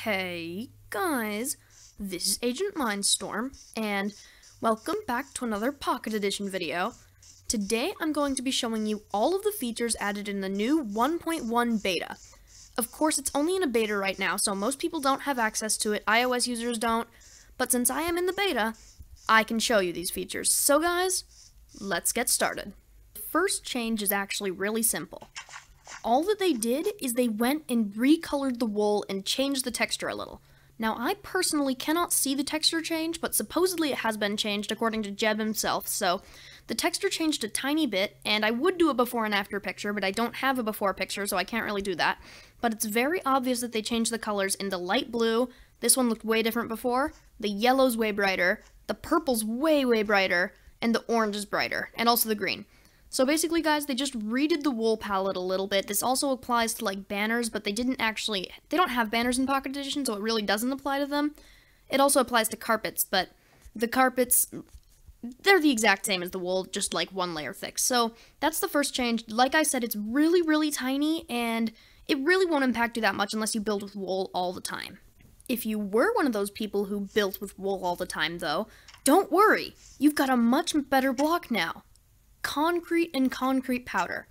Hey guys, this is AgentMindStorm, and welcome back to another Pocket Edition video. Today I'm going to be showing you all of the features added in the new 1.1 beta. Of course, it's only in a beta right now, so most people don't have access to it, iOS users don't, but since I am in the beta, I can show you these features. So guys, let's get started. The first change is actually really simple. All that they did is they went and recolored the wool and changed the texture a little. Now, I personally cannot see the texture change, but supposedly it has been changed according to Jeb himself, so the texture changed a tiny bit, and I would do a before and after picture, but I don't have a before picture, so I can't really do that. But it's very obvious that they changed the colors into light blue. This one looked way different before. The yellow's way brighter, the purple's way brighter, and the orange is brighter, and also the green. So basically, guys, they just redid the wool palette a little bit. This also applies to, like, banners, but they don't have banners in Pocket Edition, so it really doesn't apply to them. It also applies to carpets, but the carpets, they're the exact same as the wool, just, like, one layer thick. So that's the first change. Like I said, it's really tiny, and it really won't impact you that much unless you build with wool all the time. If you were one of those people who built with wool all the time, though, don't worry. You've got a much better block now. Concrete and concrete powder.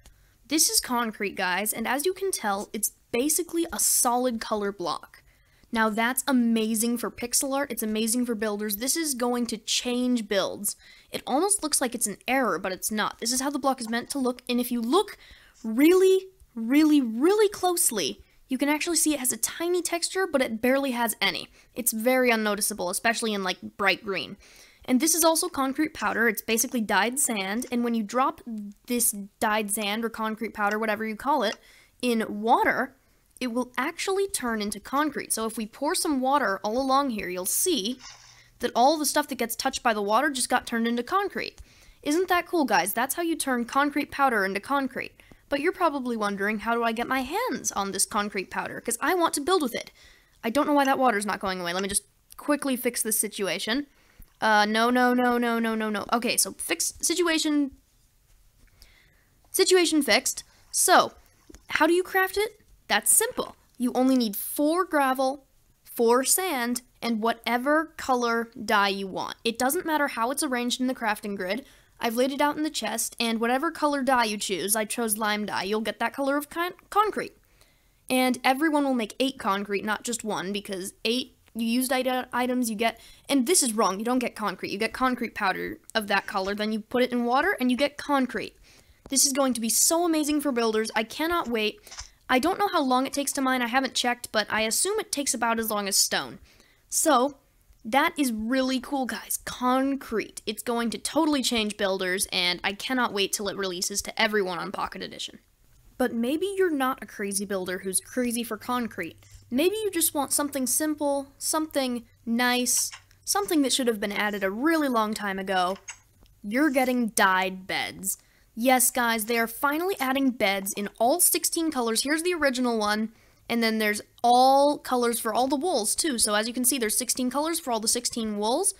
This is concrete, guys, and as you can tell, it's basically a solid color block. Now that's amazing for pixel art, it's amazing for builders. This is going to change builds. It almost looks like it's an error, but it's not. This is how the block is meant to look, and if you look really closely, you can actually see it has a tiny texture, but it barely has any. It's very unnoticeable, especially in, like, bright green. And this is also concrete powder. It's basically dyed sand, and when you drop this dyed sand or concrete powder, whatever you call it, in water, it will actually turn into concrete. So if we pour some water all along here, you'll see that all the stuff that gets touched by the water just got turned into concrete. Isn't that cool, guys? That's how you turn concrete powder into concrete. But you're probably wondering, how do I get my hands on this concrete powder? Because I want to build with it. I don't know why that water's not going away. Let me just quickly fix this situation. No. Okay, so situation fixed. So, how do you craft it? That's simple. You only need 4 gravel, 4 sand, and whatever color dye you want. It doesn't matter how it's arranged in the crafting grid. I've laid it out in the chest, and whatever color dye you choose, I chose lime dye, you'll get that color of concrete. And everyone will make 8 concrete, not just 1, because 8 you used items, you get, and this is wrong, you don't get concrete, you get concrete powder of that color, then you put it in water, and you get concrete. This is going to be so amazing for builders, I cannot wait. I don't know how long it takes to mine, I haven't checked, but I assume it takes about as long as stone. So, that is really cool, guys. Concrete. It's going to totally change builders, and I cannot wait till it releases to everyone on Pocket Edition. But maybe you're not a crazy builder who's crazy for concrete. Maybe you just want something simple, something nice, something that should have been added a really long time ago. You're getting dyed beds. Yes, guys, they are finally adding beds in all 16 colors. Here's the original one, and then there's all colors for all the wools, too. So as you can see, there's 16 colors for all the 16 wools,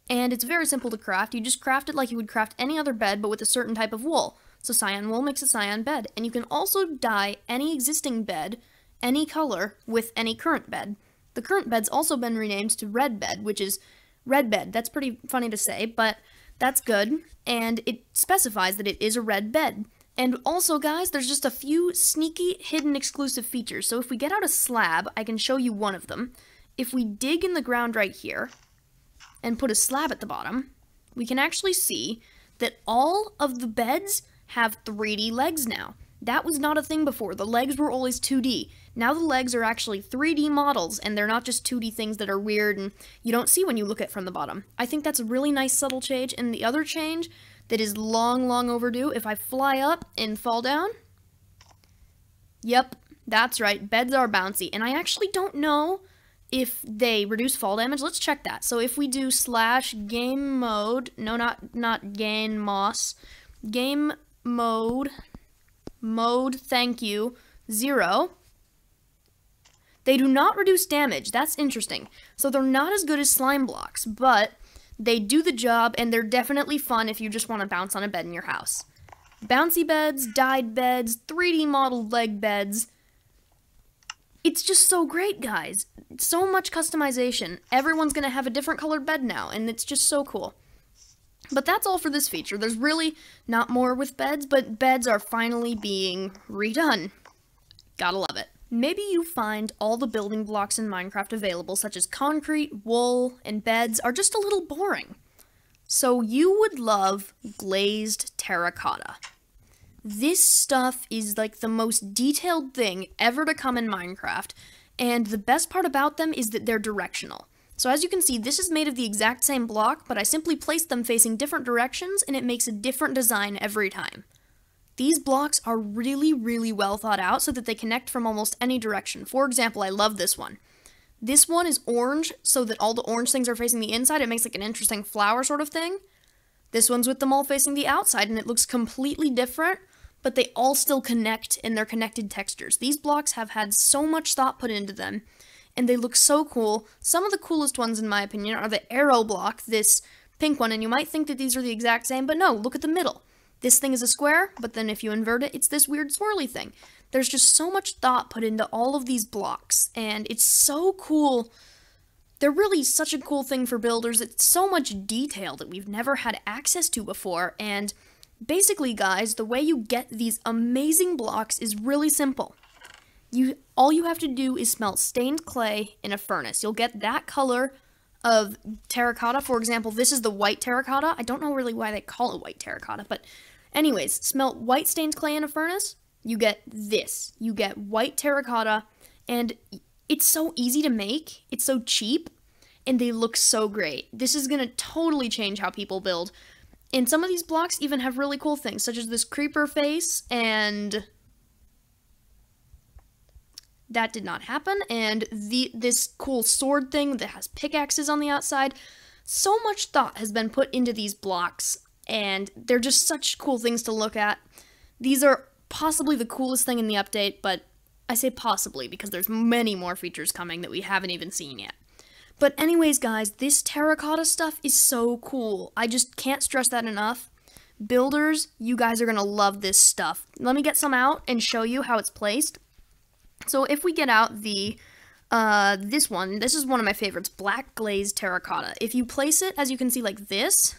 and it's very simple to craft. You just craft it like you would craft any other bed, but with a certain type of wool. So cyan wool makes a cyan bed, and you can also dye any existing bed any color with any current bed. The current bed's also been renamed to red bed, which is red bed. That's pretty funny to say, but that's good, and it specifies that it is a red bed. And also, guys, there's just a few sneaky, hidden, exclusive features. So if we get out a slab, I can show you one of them. If we dig in the ground right here, and put a slab at the bottom, we can actually see that all of the beds have 3D legs now. That was not a thing before. The legs were always 2D. Now the legs are actually 3D models, and they're not just 2D things that are weird and you don't see when you look at it from the bottom. I think that's a really nice subtle change, and the other change that is long overdue, if I fly up and fall down, yep, that's right, beds are bouncy, and I actually don't know if they reduce fall damage. Let's check that. So if we do /game mode, no, not gain moss, game mode, thank you, 0. They do not reduce damage. That's interesting. So they're not as good as slime blocks, but they do the job, and they're definitely fun if you just want to bounce on a bed in your house. Bouncy beds, dyed beds, 3D modeled leg beds. It's just so great, guys. So much customization. Everyone's going to have a different colored bed now, and it's just so cool. But that's all for this feature. There's really not more with beds, but beds are finally being redone. Gotta love it. Maybe you find all the building blocks in Minecraft available, such as concrete, wool, and beds, are just a little boring. So you would love glazed terracotta. This stuff is like the most detailed thing ever to come in Minecraft, and the best part about them is that they're directional. So as you can see, this is made of the exact same block, but I simply placed them facing different directions, and it makes a different design every time. These blocks are really, really well thought out so that they connect from almost any direction. For example, I love this one. This one is orange, so that all the orange things are facing the inside. It makes like an interesting flower sort of thing. This one's with them all facing the outside, and it looks completely different, but they all still connect in their connected textures. These blocks have had so much thought put into them, and they look so cool. Some of the coolest ones, in my opinion, are the arrow block, this pink one, and you might think that these are the exact same, but no, look at the middle. This thing is a square, but then if you invert it, it's this weird swirly thing. There's just so much thought put into all of these blocks, and it's so cool. They're really such a cool thing for builders. It's so much detail that we've never had access to before, and basically, guys, the way you get these amazing blocks is really simple. All you have to do is smelt stained clay in a furnace. You'll get that color of terracotta. For example, this is the white terracotta. I don't know really why they call it white terracotta, but anyways, smelt white stained clay in a furnace, you get this. You get white terracotta, and it's so easy to make. It's so cheap, and they look so great. This is going to totally change how people build. And some of these blocks even have really cool things, such as this creeper face, and that did not happen, and this cool sword thing that has pickaxes on the outside. So much thought has been put into these blocks, and they're just such cool things to look at. These are possibly the coolest thing in the update, but I say possibly because there's many more features coming that we haven't even seen yet. But anyways, guys, this terracotta stuff is so cool. I just can't stress that enough. Builders, you guys are going to love this stuff. Let me get some out and show you how it's placed. So if we get out the, this is one of my favorites, black glazed terracotta. If you place it, as you can see, like this,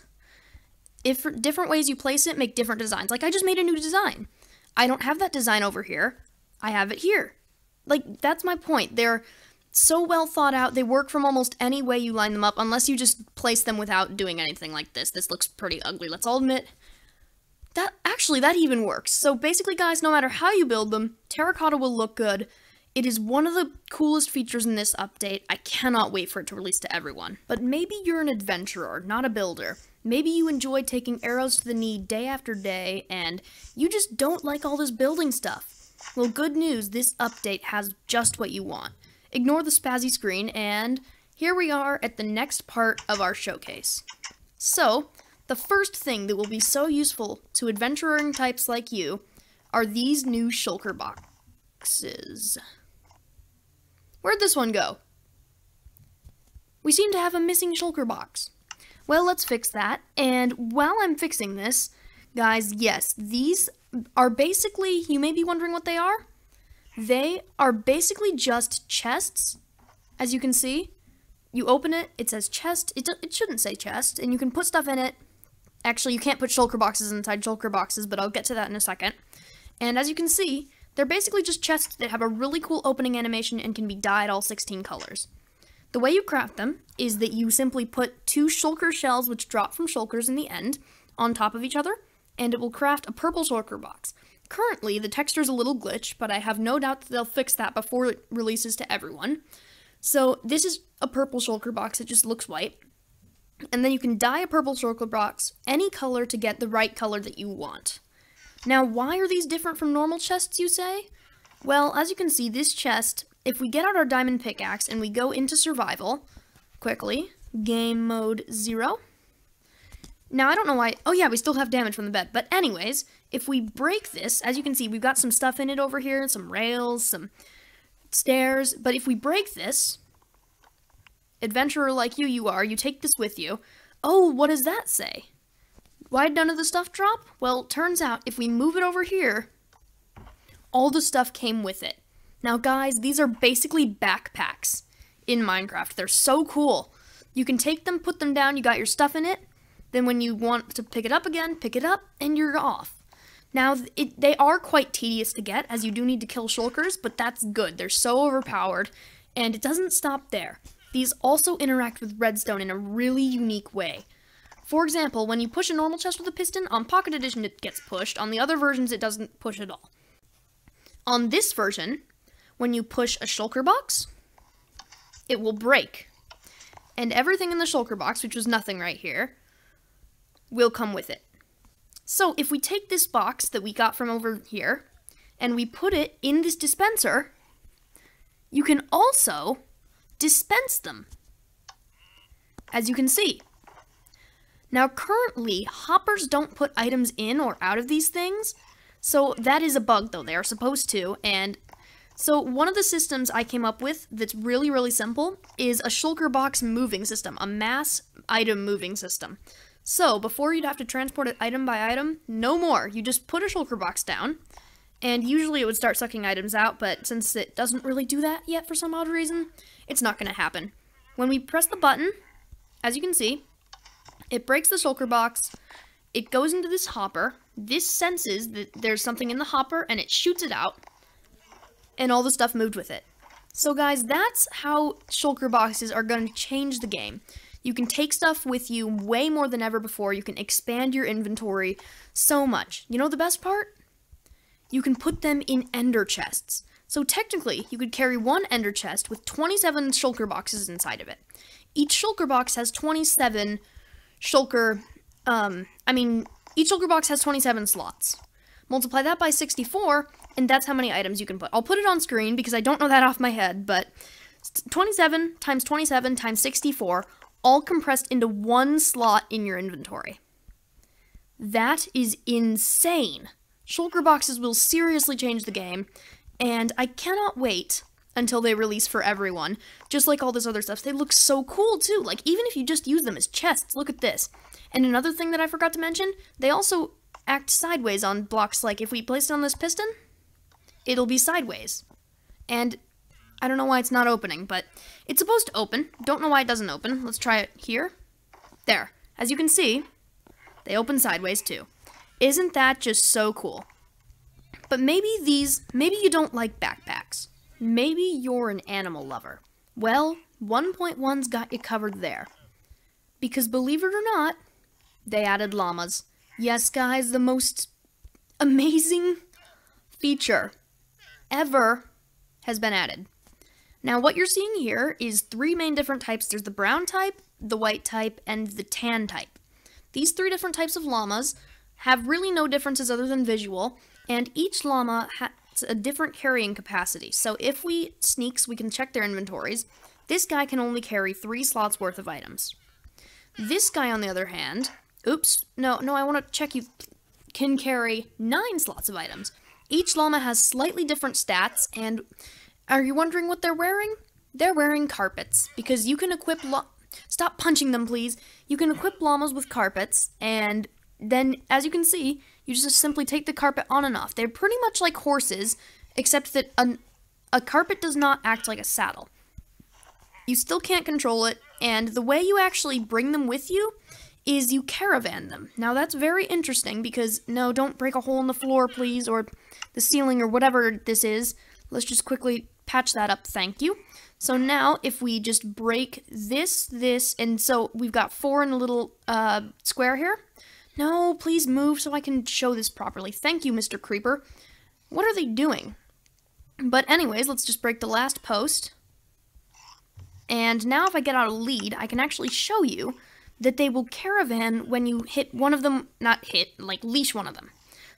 if different ways you place it make different designs. Like, I just made a new design. I don't have that design over here. I have it here. Like, that's my point. They're so well thought out. They work from almost any way you line them up, unless you just place them without doing anything like this. This looks pretty ugly, let's all admit. That even works. So basically, guys, no matter how you build them, terracotta will look good. It is one of the coolest features in this update. I cannot wait for it to release to everyone. But maybe you're an adventurer, not a builder. Maybe you enjoy taking arrows to the knee day after day, and you just don't like all this building stuff. Well, good news, this update has just what you want. Ignore the spazzy screen, and here we are at the next part of our showcase. So, the first thing that will be so useful to adventuring types like you are these new shulker boxes. Where'd this one go? We seem to have a missing shulker box. Well, let's fix that, and while I'm fixing this, guys, yes, these are basically, you may be wondering what they are. They are basically just chests. As you can see, you open it, it says chest. It shouldn't say chest, and you can put stuff in it. Actually, you can't put shulker boxes inside shulker boxes, but I'll get to that in a second. And as you can see, they're basically just chests that have a really cool opening animation and can be dyed all 16 colors. The way you craft them is that you simply put 2 shulker shells, which drop from shulkers in the end, on top of each other, and it will craft a purple shulker box. Currently, the texture's a little glitch, but I have no doubt that they'll fix that before it releases to everyone. So this is a purple shulker box, it just looks white. And then you can dye a purple shulker box any color to get the right color that you want. Now, why are these different from normal chests, you say? Well, as you can see, this chest, if we get out our diamond pickaxe and we go into survival, quickly, game mode 0. Now, I don't know why, oh yeah, we still have damage from the bed, but anyways, if we break this, as you can see, we've got some stuff in it over here, some rails, some stairs, but if we break this, adventurer like you are, you take this with you. Oh, what does that say? Why'd none of the stuff drop? Well, turns out, if we move it over here, all the stuff came with it. Now guys, these are basically backpacks in Minecraft. They're so cool. You can take them, put them down, you got your stuff in it, then when you want to pick it up again, pick it up, and you're off. Now, they are quite tedious to get, as you do need to kill shulkers, but that's good. They're so overpowered, and it doesn't stop there. These also interact with redstone in a really unique way. For example, when you push a normal chest with a piston, on Pocket Edition it gets pushed. On the other versions, it doesn't push at all. On this version, when you push a shulker box, it will break. And everything in the shulker box, which was nothing right here, will come with it. So if we take this box that we got from over here, and we put it in this dispenser, you can also dispense them, as you can see. Now currently, hoppers don't put items in or out of these things, so that is a bug though, they are supposed to, and so one of the systems I came up with that's really, really simple is a shulker box moving system, a mass item moving system. So, before you'd have to transport it item by item, no more. You just put a shulker box down, and usually it would start sucking items out, but since it doesn't really do that yet for some odd reason, it's not going to happen. When we press the button, as you can see, it breaks the shulker box, it goes into this hopper, this senses that there's something in the hopper, and it shoots it out, and all the stuff moved with it. So guys, that's how shulker boxes are going to change the game. You can take stuff with you way more than ever before. You can expand your inventory so much. You know the best part? You can put them in ender chests. So technically, you could carry one ender chest with 27 shulker boxes inside of it. Each shulker box has 27 shulker, each shulker box has 27 slots. Multiply that by 64, and that's how many items you can put. I'll put it on screen because I don't know that off my head, but 27 times 27 times 64, all compressed into one slot in your inventory. That is insane. Shulker boxes will seriously change the game, and I cannot wait until they release for everyone. Just like all this other stuff, they look so cool too. Like, even if you just use them as chests, look at this. And another thing that I forgot to mention, they also act sideways on blocks. Like, if we place it on this piston, it'll be sideways. And I don't know why it's not opening, but it's supposed to open. Don't know why it doesn't open. Let's try it here. There. As you can see, they open sideways too. Isn't that just so cool? But maybe you don't like backpacks. Maybe you're an animal lover. Well, 1.1's got you covered there. Because believe it or not, they added llamas. Yes, guys, the most amazing feature ever has been added. Now, what you're seeing here is 3 main different types. There's the brown type, the white type, and the tan type. These 3 different types of llamas have really no differences other than visual, and each llama has a different carrying capacity. So if we sneaks, we can check their inventories. This guy can only carry 3 slots worth of items. This guy, on the other hand, I want to check you, can carry 9 slots of items. Each llama has slightly different stats, and are you wondering what they're wearing? They're wearing carpets, because you can equip stop punching them, please. You can equip llamas with carpets, and then, as you can see, you just simply take the carpet on and off. They're pretty much like horses, except that a carpet does not act like a saddle. You still can't control it, and the way you actually bring them with you is you caravan them. Now, that's very interesting, because, no, don't break a hole in the floor, please, or the ceiling, or whatever this is. Let's just quickly patch that up, thank you. So now, if we just break this, and so we've got 4 in a little square here. No, please move so I can show this properly. Thank you, Mr. Creeper. What are they doing? But anyways, let's just break the last post. And now if I get out a lead, I can actually show you that they will caravan when you hit one of them, not hit, like leash one of them.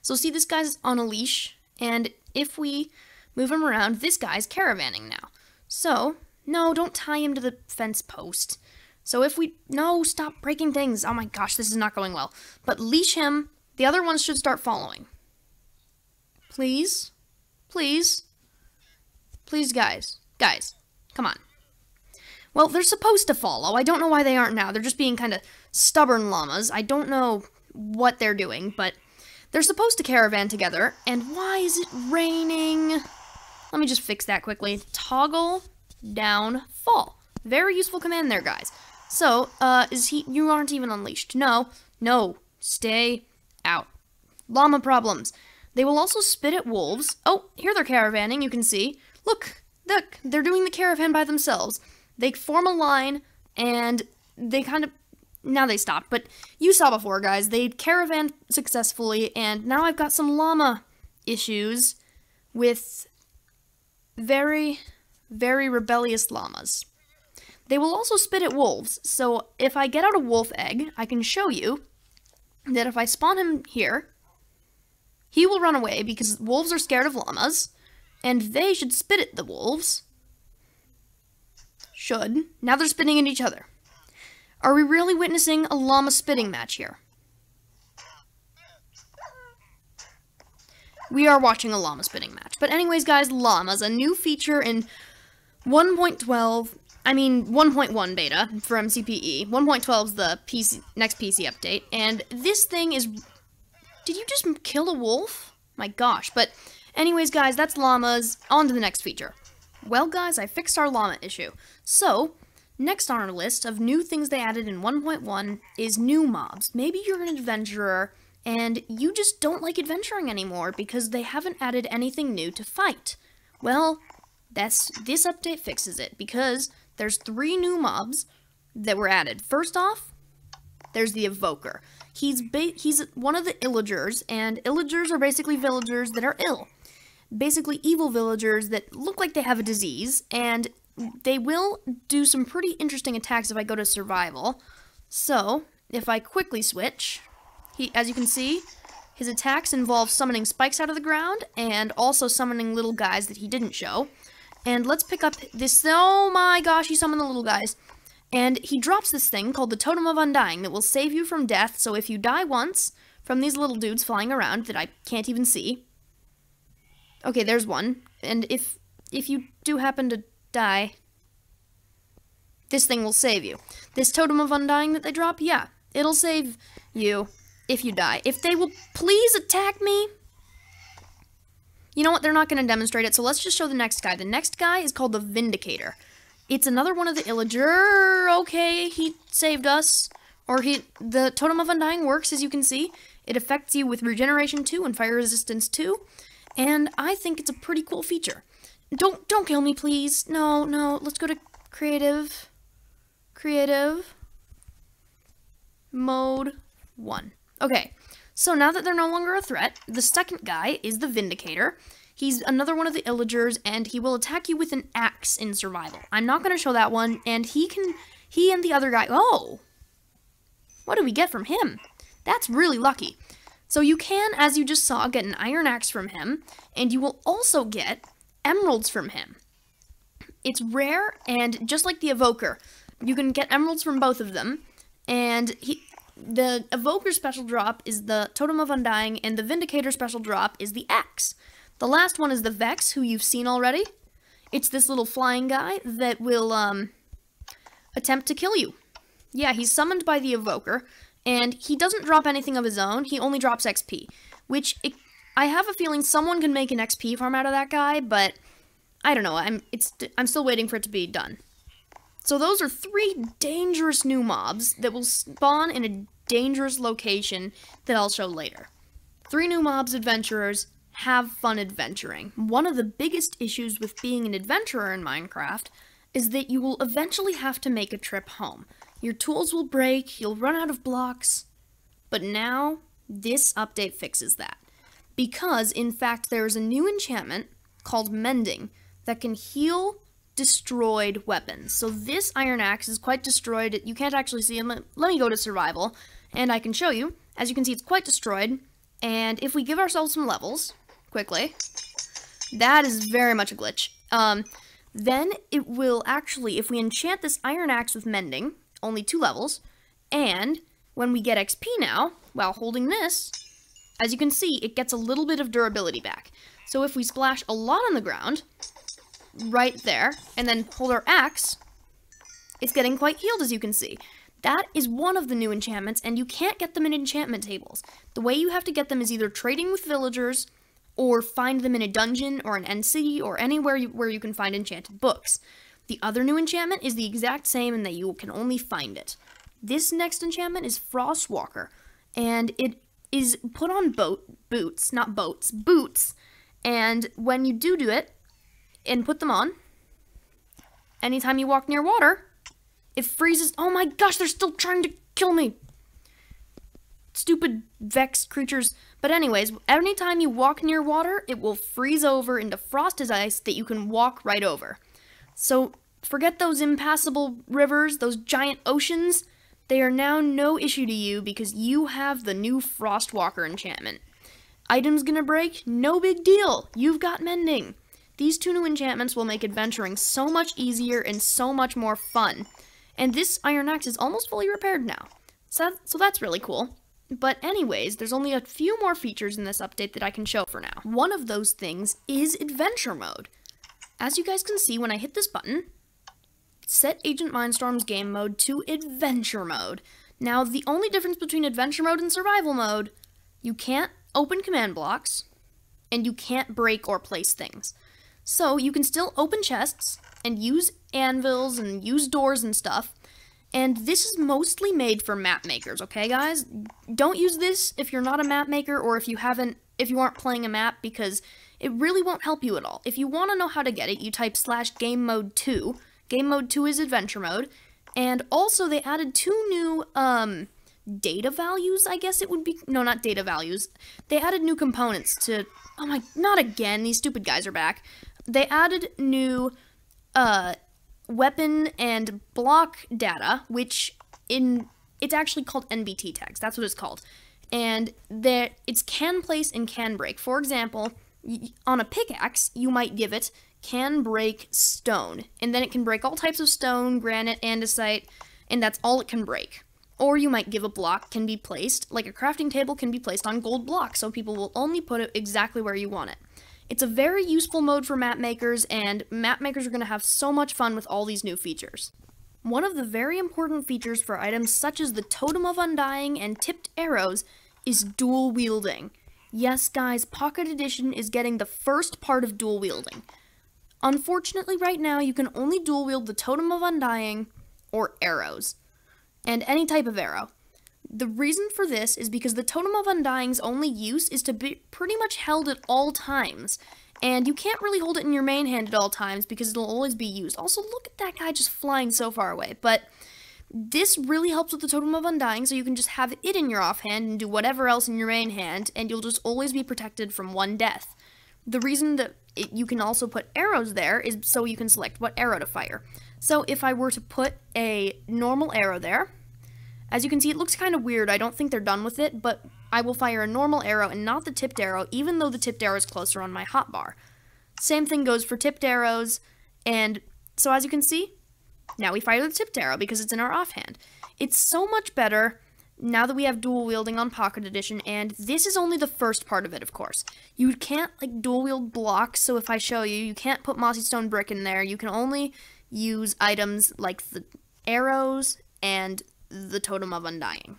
So see, this guy's on a leash, and if we move him around, this guy's caravanning now. So, no, don't tie him to the fence post. So if we, no, stop breaking things. Oh my gosh, this is not going well. But leash him, the other ones should start following. Please, please, please, guys, come on. Well, they're supposed to follow. I don't know why they aren't now. They're just being kind of stubborn llamas. I don't know what they're doing, but they're supposed to caravan together. And why is it raining? Let Let me just fix that quickly. Toggle down fall. Very useful command there, guys. So, you aren't even unleashed. No, stay out. Llama problems. They will also spit at wolves. Oh, here they're caravanning, you can see. Look, they're doing the caravan by themselves. They form a line, and they kind of... Now they stopped, but you saw before, guys. They caravanned successfully, and now I've got some llama issues with very, very rebellious llamas. They will also spit at wolves, so if I get out a wolf egg, I can show you that if I spawn him here, he will run away because wolves are scared of llamas, and they should spit at the wolves. Now they're spitting at each other. Are we really witnessing a llama spitting match here? We are watching a llama spitting match. But anyways, guys, llamas, a new feature in 1.1 beta for MCPE. 1.12 is the next PC update. And this thing is... Did you just kill a wolf? My gosh. But anyways, guys, that's llamas. On to the next feature. Well, guys, I fixed our llama issue. So... Next on our list of new things they added in 1.1 is new mobs. Maybe you're an adventurer and you just don't like adventuring anymore because they haven't added anything new to fight. Well, this update fixes it because there's 3 new mobs that were added. First off, there's the Evoker. He's one of the Illagers, and Illagers are basically villagers that are ill. Basically evil villagers that look like they have a disease, and they will do some pretty interesting attacks if I go to survival. So, if I quickly switch, as you can see, his attacks involve summoning spikes out of the ground and also summoning little guys that he didn't show. And let's pick up this. Oh my gosh, he summoned the little guys. And he drops this thing called the Totem of Undying that will save you from death. So if you die once from these little dudes flying around that I can't even see. Okay, there's one. And if you do happen to die, this thing will save you. This Totem of Undying that they drop, yeah, it'll save you if you die. If they will please attack me. You know what, they're not going to demonstrate it, so let's just show the next guy. The next guy is called the Vindicator. It's another one of the Illager. Okay, he saved us. The Totem of Undying works, as you can see. It affects you with Regeneration 2 and Fire Resistance 2, and I think it's a pretty cool feature. Don't kill me, please. No, let's go to Creative Mode 1. Okay, so now that they're no longer a threat, the second guy is the Vindicator. He's another one of the Illagers, and he will attack you with an axe in survival. I'm not going to show that one, and he and the other guy... Oh! What do we get from him? That's really lucky. So you can, as you just saw, get an iron axe from him, and you will also get emeralds from him. It's rare, and just like the Evoker, you can get emeralds from both of them, and the Evoker special drop is the Totem of Undying, and the Vindicator special drop is the axe. The last one is the Vex, who you've seen already. It's this little flying guy that will attempt to kill you. Yeah, he's summoned by the Evoker, and he doesn't drop anything of his own. He only drops XP, which I have a feeling someone can make an XP farm out of that guy, but I don't know. I'm still waiting for it to be done. So those are 3 dangerous new mobs that will spawn in a dangerous location that I'll show later. 3 new mobs, adventurers. Have fun adventuring. One of the biggest issues with being an adventurer in Minecraft is that you will eventually have to make a trip home. Your tools will break, you'll run out of blocks, but now this update fixes that. Because, in fact, there is a new enchantment called Mending that can heal destroyed weapons. So this iron axe is quite destroyed. You can't actually see it. Let me go to survival, and I can show you. As you can see, it's quite destroyed, and if we give ourselves some levels... quickly. That is very much a glitch. Then it will actually, if we enchant this iron axe with Mending, only 2 levels, and when we get XP now, while holding this, as you can see, it gets a little bit of durability back. So if we splash a lot on the ground, right there, and then hold our axe, it's getting quite healed, as you can see. That is one of the new enchantments, and you can't get them in enchantment tables. The way you have to get them is either trading with villagers, or find them in a dungeon or an end city or anywhere where you can find enchanted books. The other new enchantment is the exact same in that you can only find it. This next enchantment is Frostwalker, and it is put on boots, and when you do it and put them on, anytime you walk near water, it freezes. Oh my gosh, they're still trying to kill me. Stupid vexed creatures. But anyways, anytime you walk near water, it will freeze over into frosted ice that you can walk right over. So forget those impassable rivers, those giant oceans. They are now no issue to you because you have the new Frostwalker enchantment. Items gonna break? No big deal. You've got mending. These two new enchantments will make adventuring so much easier and so much more fun. And this iron axe is almost fully repaired now. So that's really cool. But anyways, there's only a few more features in this update that I can show for now. One of those things is adventure mode. As you guys can see, when I hit this button, set AgentMindStorm's game mode to adventure mode. Now, the only difference between adventure mode and survival mode, you can't open command blocks, and you can't break or place things. So you can still open chests and use anvils and use doors and stuff. And this is mostly made for map makers, okay guys? Don't use this if you're not a map maker or if you aren't playing a map, because it really won't help you at all. If you want to know how to get it, you type /game mode 2. Game mode 2 is adventure mode. And also they added two new data values, I guess it would be. No, not data values. They added new components to, oh my, not again, these stupid guys are back. They added new weapon and block data, which it's actually called NBT tags. That's what it's called. And it's can place and can break. For example, on a pickaxe, you might give it can break stone, and then it can break all types of stone, granite, andesite, and that's all it can break. Or you might give a block can be placed, like a crafting table can be placed on gold blocks, so people will only put it exactly where you want it. It's a very useful mode for map makers, and map makers are going to have so much fun with all these new features. One of the very important features for items such as the Totem of Undying and tipped arrows is dual wielding. Yes, guys, Pocket Edition is getting the first part of dual wielding. Unfortunately, right now, you can only dual wield the Totem of Undying or arrows, and any type of arrow. The reason for this is because the Totem of Undying's only use is to be pretty much held at all times, and you can't really hold it in your main hand at all times because it'll always be used. Also, look at that guy just flying so far away, but this really helps with the Totem of Undying, so you can just have it in your offhand and do whatever else in your main hand, and you'll just always be protected from one death. The reason that you can also put arrows there is so you can select what arrow to fire. So if I were to put a normal arrow there, as you can see, it looks kind of weird. I don't think they're done with it, but I will fire a normal arrow and not the tipped arrow, even though the tipped arrow is closer on my hotbar. Same thing goes for tipped arrows, and so as you can see, now we fire the tipped arrow because it's in our offhand. It's so much better now that we have dual wielding on Pocket Edition, and this is only the first part of it, of course. You can't, like, dual wield blocks, so if I show you, you can't put mossy stone brick in there. You can only use items like the arrows and the Totem of Undying.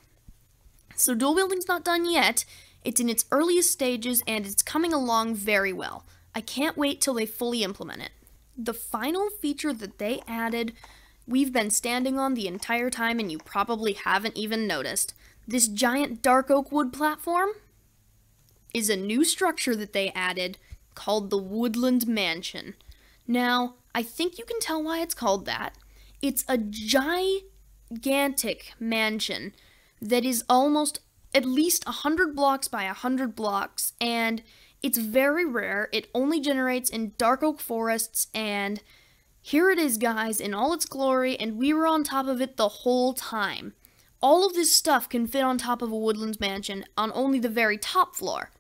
So dual wielding's not done yet. It's in its earliest stages, and it's coming along very well. I can't wait till they fully implement it. The final feature that they added, we've been standing on the entire time, and you probably haven't even noticed. This giant dark oak wood platform is a new structure that they added called the Woodland Mansion. Now, I think you can tell why it's called that. It's a gigantic mansion that is almost at least 100 blocks by 100 blocks, and it's very rare. It only generates in dark oak forests, and here it is, guys, in all its glory, and we were on top of it the whole time. All of this stuff can fit on top of a Woodland Mansion on only the very top floor.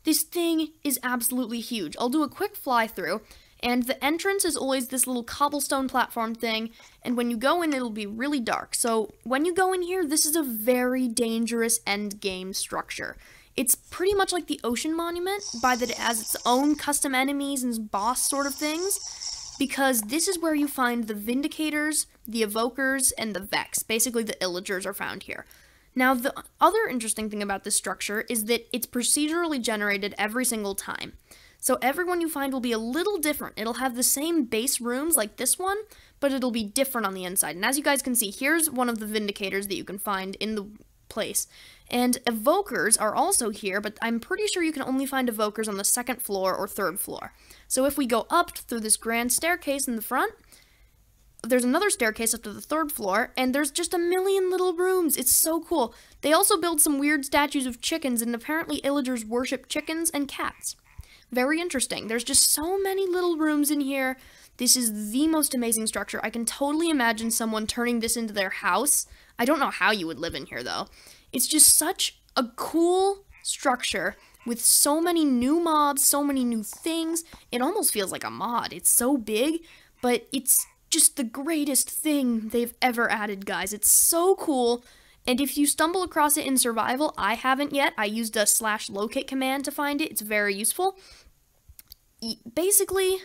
This thing is absolutely huge. I'll do a quick fly-through, and the entrance is always this little cobblestone platform thing, and when you go in, it'll be really dark. So when you go in here, this is a very dangerous endgame structure. It's pretty much like the Ocean Monument, by that it has its own custom enemies and boss sort of things, because this is where you find the Vindicators, the Evokers, and the Vex. Basically, the Illagers are found here. Now, the other interesting thing about this structure is that it's procedurally generated every single time. So everyone you find will be a little different. It'll have the same base rooms like this one, but it'll be different on the inside. And as you guys can see, here's one of the Vindicators that you can find in the place. And Evokers are also here, but I'm pretty sure you can only find Evokers on the 2nd floor or 3rd floor. So if we go up through this grand staircase in the front, there's another staircase up to the 3rd floor, and there's just a million little rooms. It's so cool. They also build some weird statues of chickens, and apparently Illagers worship chickens and cats. Very interesting. There's just so many little rooms in here. This is the most amazing structure. I can totally imagine someone turning this into their house. I don't know how you would live in here, though. It's just such a cool structure with so many new mobs, so many new things. It almost feels like a mod. It's so big, but it's just the greatest thing they've ever added, guys. It's so cool. And if you stumble across it in survival, I haven't yet. I used a /locate command to find it. It's very useful. Basically,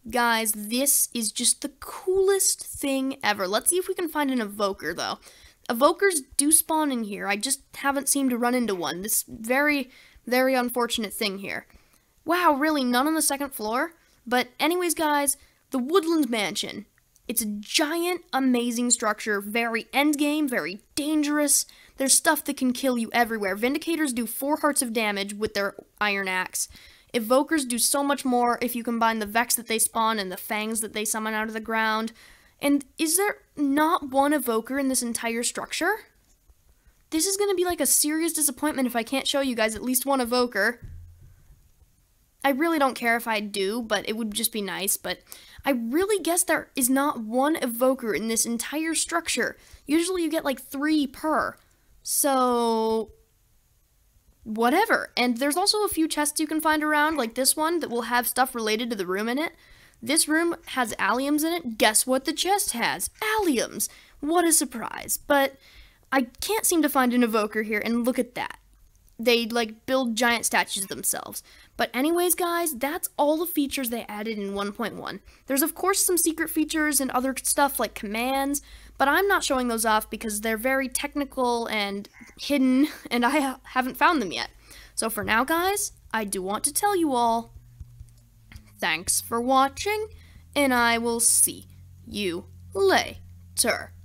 guys, this is just the coolest thing ever. Let's see if we can find an Evoker, though. Evokers do spawn in here. I just haven't seemed to run into one. This very, very unfortunate thing here. Wow, really? None on the 2nd floor? But anyways, guys, the Woodland Mansion. It's a giant, amazing structure, very endgame, very dangerous. There's stuff that can kill you everywhere. Vindicators do 4 hearts of damage with their iron axe. Evokers do so much more if you combine the Vex that they spawn and the Fangs that they summon out of the ground. And is there not one Evoker in this entire structure? This is going to be like a serious disappointment if I can't show you guys at least one Evoker. I really don't care if I do, but it would just be nice, but I really guess there is not one Evoker in this entire structure. Usually you get like 3 per. So, whatever. And there's also a few chests you can find around, like this one, that will have stuff related to the room in it. This room has alliums in it. Guess what the chest has? Alliums! What a surprise. But I can't seem to find an Evoker here, and look at that. They, like, build giant statues themselves. But anyways, guys, that's all the features they added in 1.1. There's, of course, some secret features and other stuff like commands, but I'm not showing those off because they're very technical and hidden, and I haven't found them yet. So for now, guys, I do want to tell you all, thanks for watching, and I will see you later.